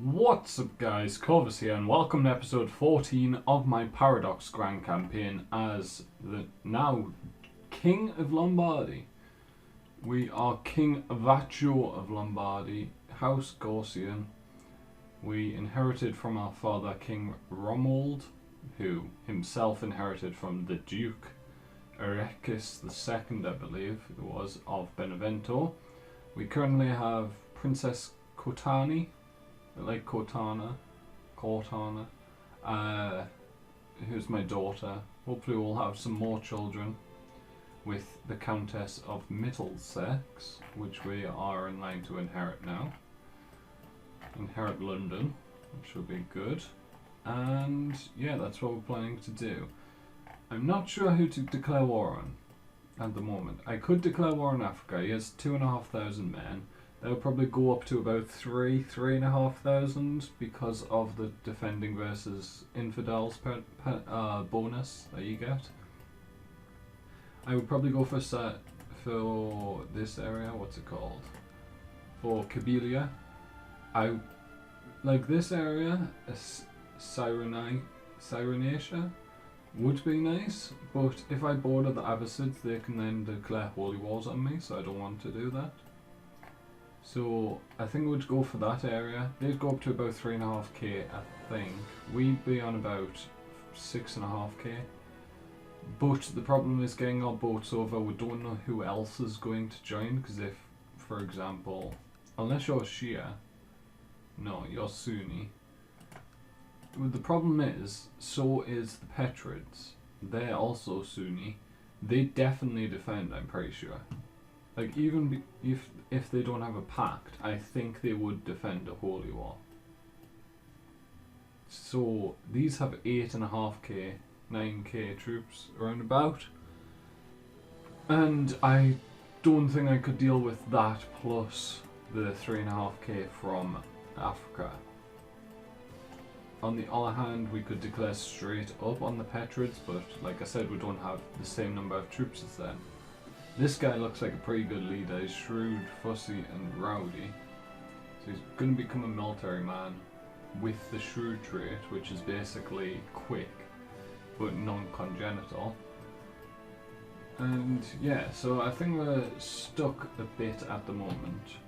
What's up guys, Corvus here and welcome to episode 14 of my Paradox Grand campaign as the now King of Lombardy. We are King Vaccio of Lombardy, House Gorsian. We inherited from our father King Romuald, who himself inherited from the Duke Erecus II, I believe it was, of Benevento. We currently have Princess Cortani, like Cortana, who's my daughter. Hopefully we'll have some more children with the Countess of Middlesex, which we are in line to inherit now. Inherit London, which will be good. And yeah, that's what we're planning to do. I'm not sure who to declare war on at the moment. I could declare war on Africa. He has 2,500 men. They'll probably go up to about 3,500 because of the defending versus infidels bonus that you get. I would probably go for this area. What's it called? For Kabylia. I like this area. Cyrenatia would be nice, but if I border the Abbasids, they can then declare holy wars on me, so I don't want to do that. So I think we'd go for that area. They'd go up to about 3.5k, I think. We'd be on about 6.5k. But the problem is getting our boats over. We don't know who else is going to join, because if, for example, unless you're Shia, no, you're Sunni. The problem is, so is the Petrids. They're also Sunni. They definitely defend, I'm pretty sure. Like, even if they don't have a pact, I think they would defend a holy war. So, these have 8.5k, 9k troops around about. And I don't think I could deal with that plus the 3.5k from Africa. On the other hand, we could declare straight up on the Petrids, but like I said, we don't have the same number of troops as them. This guy looks like a pretty good leader. He's shrewd, fussy and rowdy. So he's going to become a military man with the shrewd trait, which is basically quick but non-congenital. And yeah, so I think we're stuck a bit at the moment.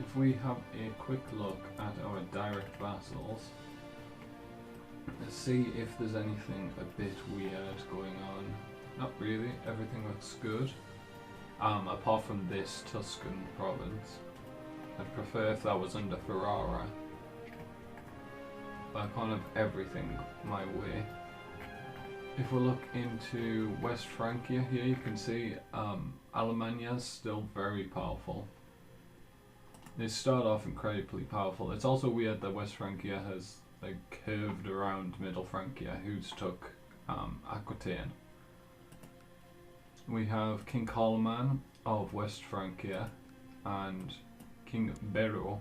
If we have a quick look at our direct vassals, let's see if there's anything a bit weird going on. Not really, everything looks good. Apart from this Tuscan province. I'd prefer if that was under Ferrara. But I can't have everything my way. If we look into West Francia here, you can see Alemannia's still very powerful. They start off incredibly powerful. It's also weird that West Francia has like curved around Middle Francia, who's took Aquitaine. We have King Carloman of West Francia and King Bero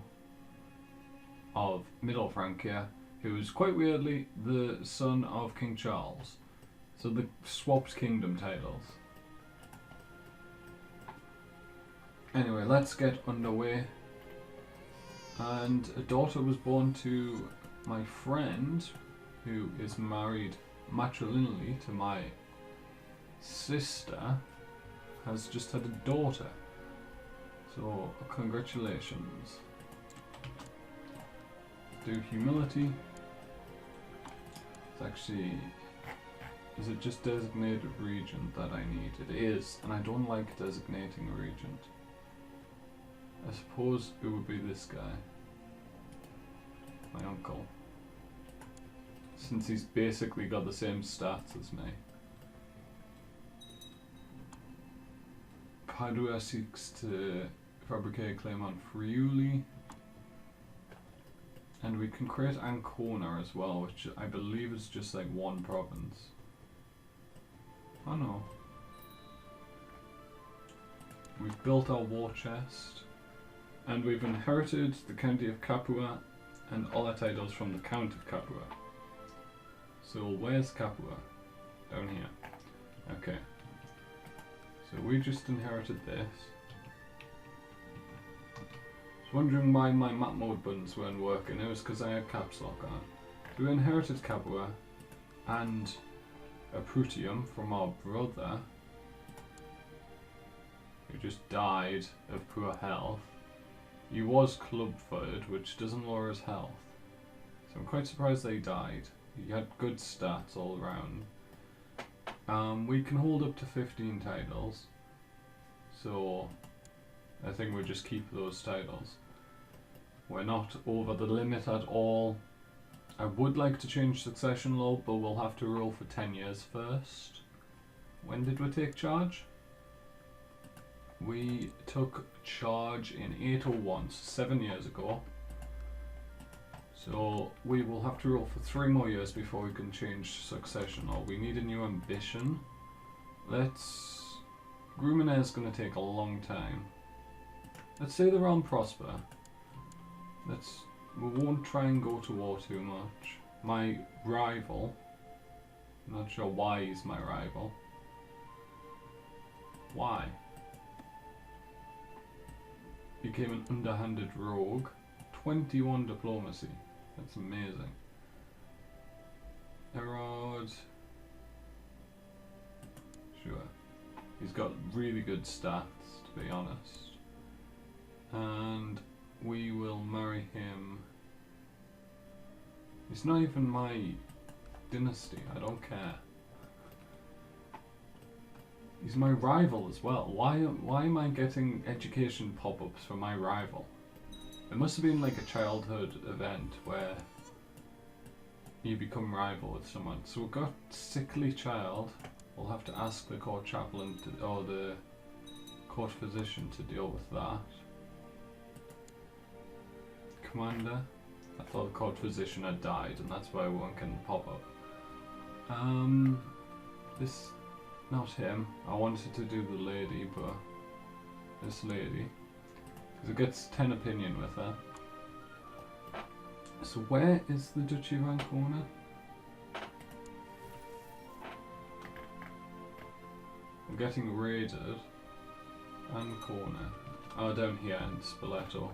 of Middle Francia, who is quite weirdly the son of King Charles. So they swapped kingdom titles. Anyway, let's get underway. And a daughter was born to my friend, who is married matrilineally to my sister, has just had a daughter. So congratulations. Do humility. It's actually, is it just designated regent that I need? It is, and I don't like designating a regent. I suppose it would be this guy, my uncle, since he's basically got the same stats as me. Padua seeks to fabricate a claim on Friuli. And we can create Ancona as well, which I believe is just like one province. Oh no. We've built our war chest. And we've inherited the county of Capua and all our titles from the Count of Capua. So where's Capua? Down here. Okay. So we just inherited this. Wondering why my map mode buttons weren't working. It was because I had caps lock on. So we inherited Capua and a Prutium from our brother, who just died of poor health. He was club-footed, which doesn't lower his health. So I'm quite surprised that he died. He had good stats all around. We can hold up to 15 titles, so I think we'll just keep those titles. We're not over the limit at all. I would like to change succession law, but we'll have to rule for 10 years first. When did we take charge? We took charge in 801, 7 years ago. So we will have to rule for 3 more years before we can change succession law. We need a new ambition. Gruminair is going to take a long time. Let's say the realm prosper. We won't try and go to war too much. My rival, I'm not sure why he's my rival. Why? Became an underhanded rogue. 21 diplomacy. That's amazing. Erod. Sure. He's got really good stats, to be honest. And we will marry him. It's not even my dynasty, I don't care. He's my rival as well. Why am I getting education pop-ups for my rival? It must have been like a childhood event where you become rival with someone. So we've got sickly child. We'll have to ask the court chaplain or the court physician to deal with that. Commander. I thought the court physician had died, and that's why one can pop up. This, not him. I wanted to do the lady, but this lady, because it gets 10 opinion with her. So where is the Duchy of Ancona? We're getting raided. Ancona. Oh, down here in Spoleto.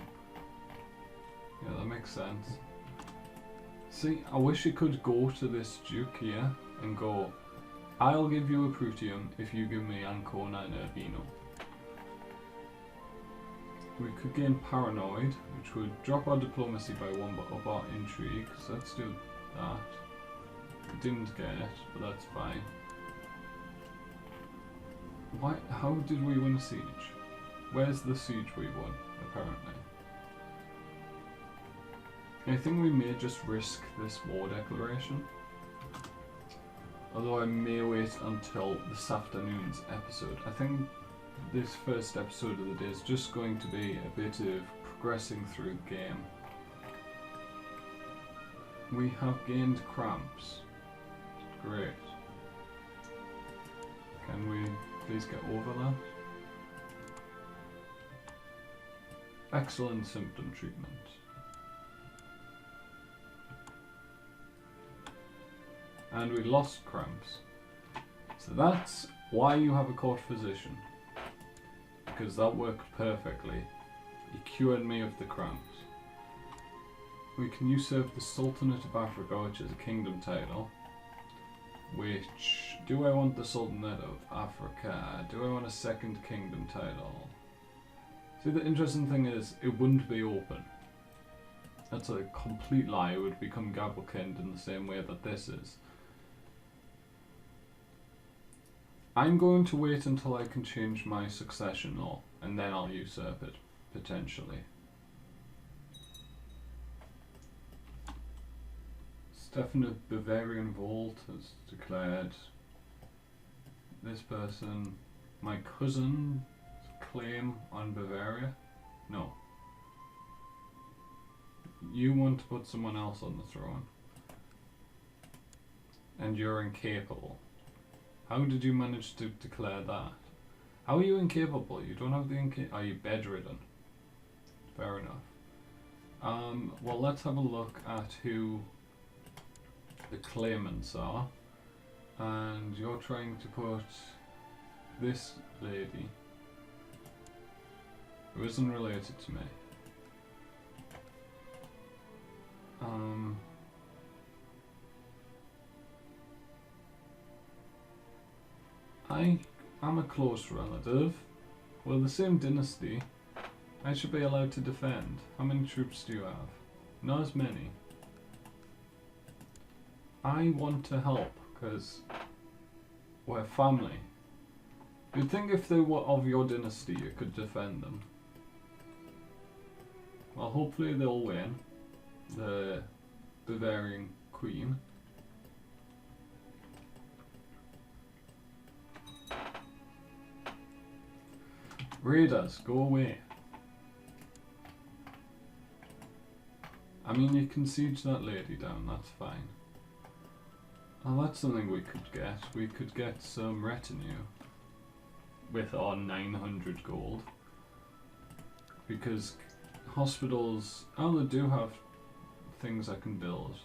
Yeah, that makes sense. See, I wish it could go to this Duke here and go, I'll give you a Prutium if you give me Ancona and Urbino. We could gain Paranoid, which would drop our diplomacy by 1 but up our intrigue, so let's do that. We didn't get it, but that's fine. How did we win a siege? Where's the siege we won, apparently? I think we may just risk this war declaration. Although I may wait until this afternoon's episode. I think this first episode of the day is just going to be a bit of progressing through the game. We have gained cramps. Great. Can we please get over that? Excellent symptom treatment. And we lost cramps. So that's why you have a court physician. Because that worked perfectly. He cured me of the cramps. We can usurp the Sultanate of Africa, which is a kingdom title. Which, do I want the Sultanate of Africa? Do I want a second kingdom title? See, the interesting thing is, it wouldn't be open. That's a complete lie. It would become Gavelkind in the same way that this is. I'm going to wait until I can change my succession law, and then I'll usurp it, potentially. Stefan of Bavarian Vault has declared this person, my cousin's claim on Bavaria. No. You want to put someone else on the throne. And you're incapable. How did you manage to declare that? How are you incapable? You don't have the are you bedridden? Fair enough. Well, let's have a look at who the claimants are. And you're trying to put this lady, who isn't related to me, I am a close relative. We're the same dynasty. I should be allowed to defend. How many troops do you have? Not as many. I want to help because we're family. You'd think if they were of your dynasty you could defend them. Well, hopefully they'll win. The Bavarian Queen. Raiders, go away. I mean, you can siege that lady down, that's fine. Oh, that's something we could get. We could get some retinue with our 900 gold. Because hospitals, oh, they do have things I can build.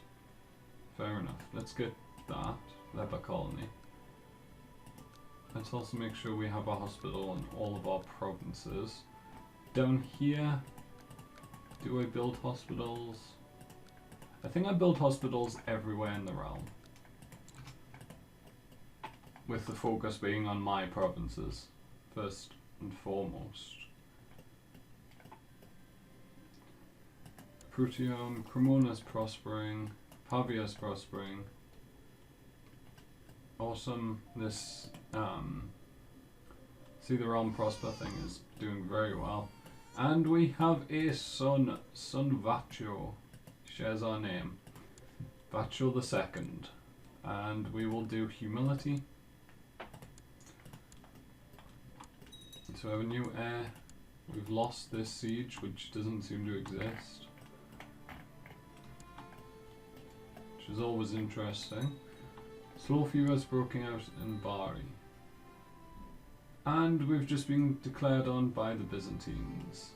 Fair enough. Let's get that. Leper colony. Let's also make sure we have a hospital in all of our provinces. Down here, do I build hospitals? I think I build hospitals everywhere in the realm. With the focus being on my provinces, first and foremost. Prutium, Cremona's prospering, Pavia's prospering. Awesome, this see the realm prosper thing is doing very well. And we have a son, Vaccio, shares our name, Vaccio the Second. And we will do humility. So we have a new heir. We've lost this siege, which doesn't seem to exist. Which is always interesting. Slow fever's broken out in Bari. And we've just been declared on by the Byzantines.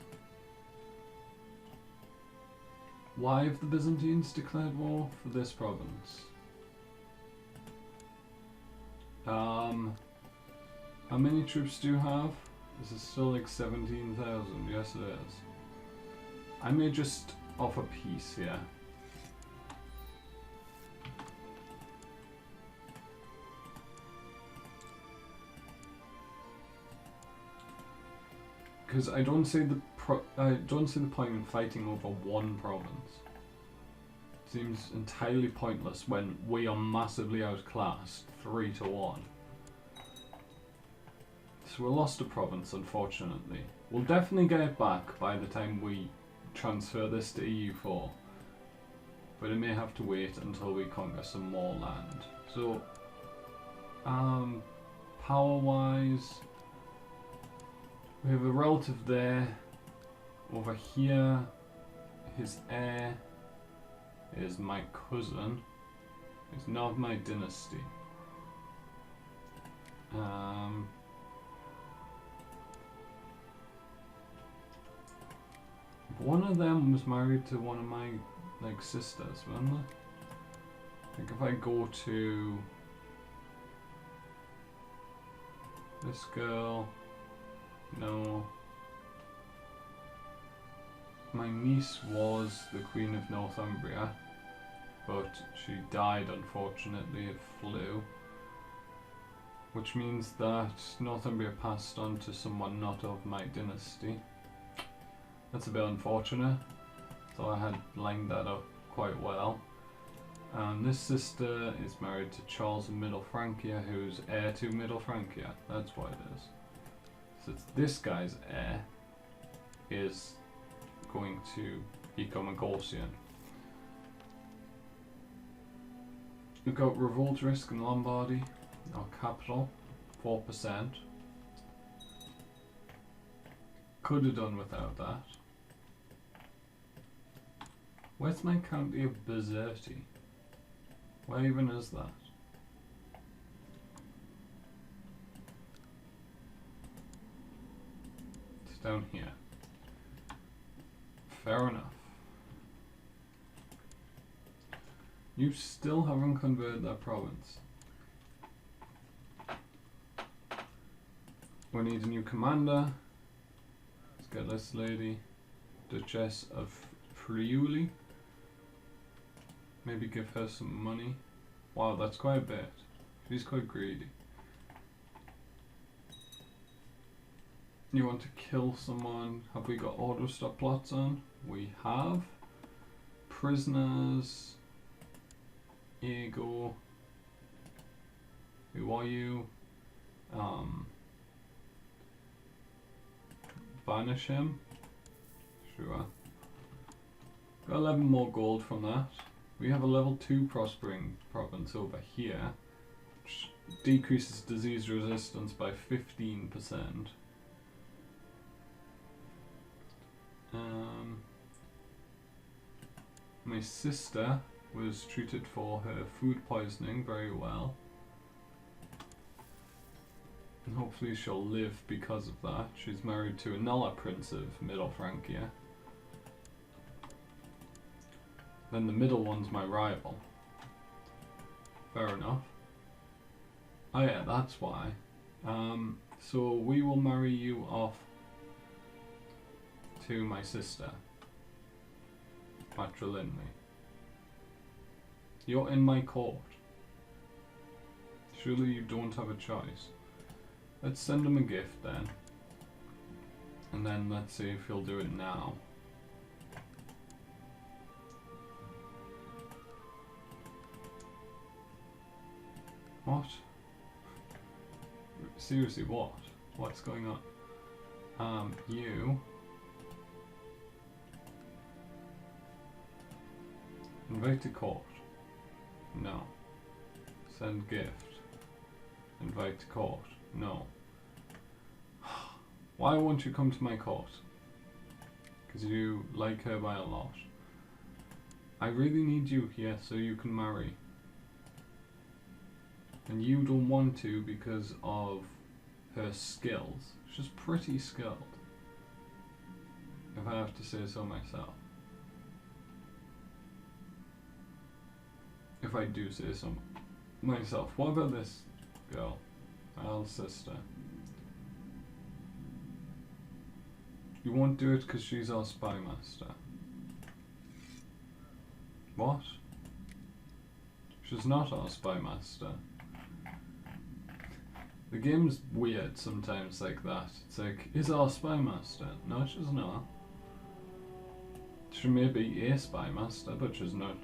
Why have the Byzantines declared war for this province? How many troops do you have? This is still like 17,000. Yes, it is. I may just offer peace here. Because I don't see the point in fighting over one province. It seems entirely pointless when we are massively outclassed 3-1. So we lost a province, unfortunately. We'll definitely get it back by the time we transfer this to EU4. But it may have to wait until we conquer some more land. So, power-wise, we have a relative there. Over here, his heir is my cousin. He's not of my dynasty. One of them was married to one of my sisters, wasn't they? Like if I go to this girl, no. My niece was the Queen of Northumbria, but she died unfortunately of flu. Which means that Northumbria passed on to someone not of my dynasty. That's a bit unfortunate. So I had lined that up quite well. And this sister is married to Charles of Middle Francia, who's heir to Middle Francia. That's what it is. So it's this guy's heir is going to become a Gaussian. We've got revolt risk in Lombardy, our capital, 4%. Could have done without that. Where's my county of Bizerti? Where even is that? It's down here. Fair enough. You still haven't converted that province. We need a new commander. Let's get this lady, Duchess of Friuli. Maybe give her some money. Wow, that's quite a bit. She's quite greedy. You want to kill someone? Have we got auto stop plots on? We have. Prisoners. Ego. Who are you? Banish him. Sure. Got 11 more gold from that. We have a level 2 prospering province over here, which decreases disease resistance by 15%. My sister was treated for her food poisoning very well. And hopefully she'll live because of that. She's married to another prince of Middle Francia. Then the middle one's my rival. Fair enough. Oh yeah, that's why. So we will marry you off to my sister, matrilineally. You're in my court. Surely you don't have a choice. Let's send him a gift then. And then let's see if he'll do it now. What? Seriously, what? What's going on? You... Invite to court. No. Send gift. Invite to court. No. Why won't you come to my court? Because you like her by a lot. I really need you here so you can marry. And you don't want to because of her skills. She's pretty skilled, if I have to say so myself. If I do say so myself. What about this girl? Al's sister. You won't do it because she's our spy master. What? She's not our spy master. The game's weird sometimes like that. It's like, is our spy master? No, she's not. She may be a spy master, but she's not.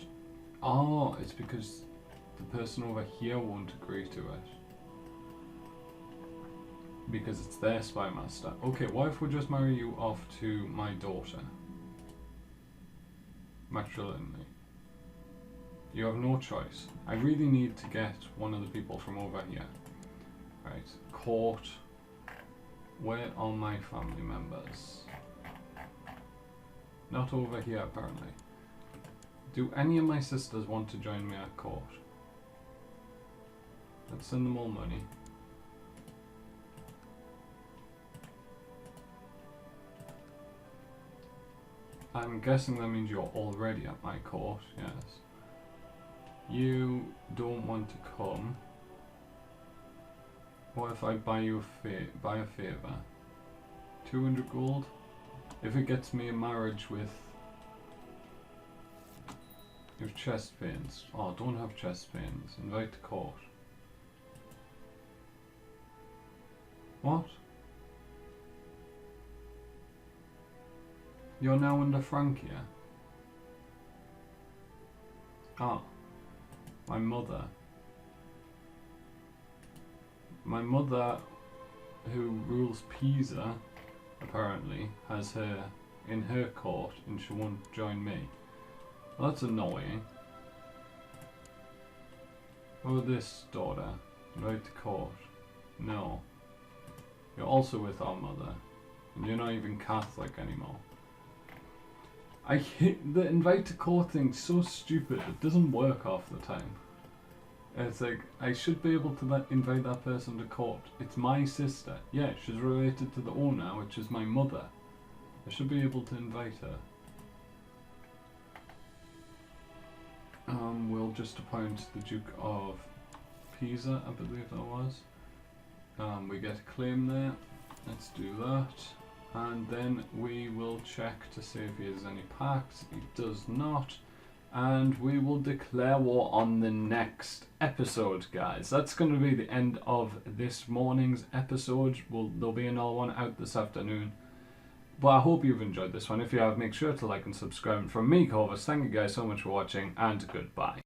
Oh, it's because the person over here won't agree to it. Because it's their spy master. Okay, what if we just marry you off to my daughter? Matrilineally. You have no choice. I really need to get one of the people from over here. Right, court. Where are my family members? Not over here, apparently. Do any of my sisters want to join me at court? Let's send them all money. I'm guessing that means you're already at my court, yes. You don't want to come. What if I buy you a favour? 200 gold? If it gets me a marriage with chest pains. Oh, don't have chest pains. Invite to court. What? You're now under Francia? Ah. My mother. My mother, who rules Pisa, apparently, has her in her court and she won't join me. Well, that's annoying. Oh, this daughter. Invite to court. No. You're also with our mother. And you're not even Catholic anymore. I hate the invite to court thing, so stupid. It doesn't work half the time. It's like, I should be able to invite that person to court. It's my sister. Yeah, she's related to the owner, which is my mother. I should be able to invite her. We'll just appoint the Duke of Pisa, I believe that was. We get a claim there. Let's do that. And then we will check to see if he has any pacts. He does not. and we will declare war on the next episode, guys. That's going to be the end of this morning's episode. There'll be another one out this afternoon. But I hope you've enjoyed this one. If you have, make sure to like and subscribe. And from me, Corvus, thank you guys so much for watching, and goodbye.